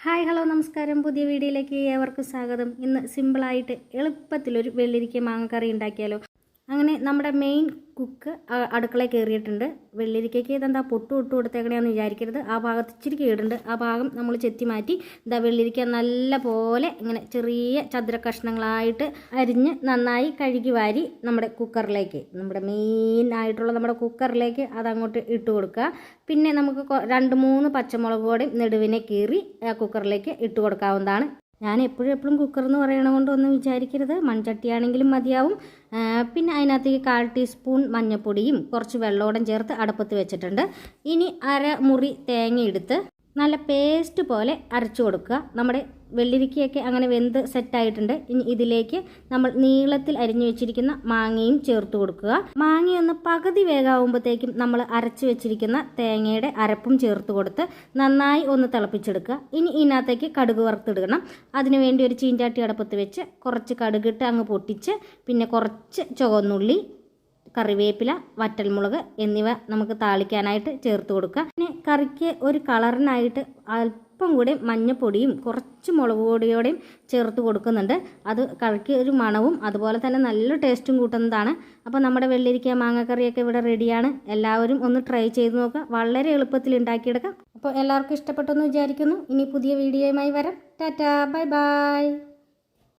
Hi hello നമസ്കാരം. പുതിയ വീഡിയോയിലേക്ക് ഏവർക്കും സ്വാഗതം. ഇന്ന് സിമ്പിളായിട്ട് എളുപ്പത്തിലൊരു വെള്ളരിക്ക മാങ്ങക്കറി ഉണ്ടാക്കിയാലോ. അങ്ങനെ നമ്മുടെ മെയിൻ കുക്ക് അടുക്കളയിൽ കയറിയിട്ടുണ്ട്. വെള്ളരിക്കയ്ക്ക് ഇതെന്താ പൊട്ടു ഇട്ട് കൊടുത്തേക്കണെന്ന് വിചാരിക്കരുത്. ആ ഭാഗത്ത് ഇച്ചിരി കേടുണ്ട്. ആ ഭാഗം നമ്മൾ ചെത്തി മാറ്റി ഇതാ വെള്ളരിക്ക നല്ല പോലെ ഇങ്ങനെ ചെറിയ ചതുര കഷ്ണങ്ങളായിട്ട് അരിഞ്ഞ് നന്നായി കഴുകി വാരി നമ്മുടെ കുക്കറിലേക്ക്, നമ്മുടെ മെയിൻ ആയിട്ടുള്ള നമ്മുടെ കുക്കറിലേക്ക് അതങ്ങോട്ട് ഇട്ട് കൊടുക്കുക. പിന്നെ നമുക്ക് 2-3 പച്ചമുളക് കൂടി നെടുവിനെ കീറി കുക്കറിലേക്ക് ഇട്ട് കൊടുക്കാവുന്നതാണ്. ഞാൻ എപ്പോഴും കുക്കർ എന്ന് പറയണ കൊണ്ട് ഒന്നും വിചാരിക്കരുത്. മൺചട്ടിയാണെങ്കിലും മതിയാവും. പിന്നെ അതിനകത്തേക്ക് 1/4 ടീസ്പൂൺ മഞ്ഞൾപ്പൊടിയും കുറച്ച് വെള്ളത്തോടും ചേർത്ത് അടുപ്പത്ത് വെച്ചിട്ടുണ്ട്. ഇനി അരമുറി തേങ്ങ എടുത്ത് നല്ല പേസ്റ്റ് പോലെ അരച്ചു കൊടുക്കുക. നമ്മുടെ വെള്ളരിക്കയൊക്കെ അങ്ങനെ വെന്ത് സെറ്റായിട്ടുണ്ട്. ഇനി ഇതിലേക്ക് നമ്മൾ നീളത്തിൽ അരിഞ്ഞു വെച്ചിരിക്കുന്ന മാങ്ങയും ചേർത്ത് കൊടുക്കുക. മാങ്ങയൊന്ന് പകുതി വേഗമാകുമ്പോഴത്തേക്കും നമ്മൾ അരച്ചു വെച്ചിരിക്കുന്ന തേങ്ങയുടെ അരപ്പും ചേർത്ത് കൊടുത്ത് നന്നായി ഒന്ന് തിളപ്പിച്ചെടുക്കുക. ഇനി ഇതിനകത്തേക്ക് കടുക് വറുത്തിടണം. അതിനുവേണ്ടി ഒരു ചീഞ്ചാട്ടി അടുപ്പത്ത് വെച്ച് കുറച്ച് കടുകിട്ട് അങ്ങ് പൊട്ടിച്ച് പിന്നെ കുറച്ച് ചുവന്നുള്ളി, കറിവേപ്പില, വറ്റൽമുളക് എന്നിവ നമുക്ക് താളിക്കാനായിട്ട് ചേർത്ത് കൊടുക്കുക. പിന്നെ കറിക്ക് ഒരു കളറിനായിട്ട് അല്പം കൂടി മഞ്ഞൾപ്പൊടിയും കുറച്ച് മുളക് പൊടിയോടെയും ചേർത്ത് കൊടുക്കുന്നുണ്ട്. അത് കറിക്ക് ഒരു മണവും അതുപോലെ തന്നെ നല്ല ടേസ്റ്റും കൂട്ടുന്നതാണ്. അപ്പോൾ നമ്മുടെ വെള്ളരിക്ക മാങ്ങക്കറിയൊക്കെ ഇവിടെ റെഡിയാണ്. എല്ലാവരും ഒന്ന് ട്രൈ ചെയ്ത് നോക്കുക. വളരെ എളുപ്പത്തിൽ ഉണ്ടാക്കിയെടുക്കാം. അപ്പോൾ എല്ലാവർക്കും ഇഷ്ടപ്പെട്ടെന്ന് വിചാരിക്കുന്നു. ഇനി പുതിയ വീഡിയോയുമായി വരാം. Tata, bye bye.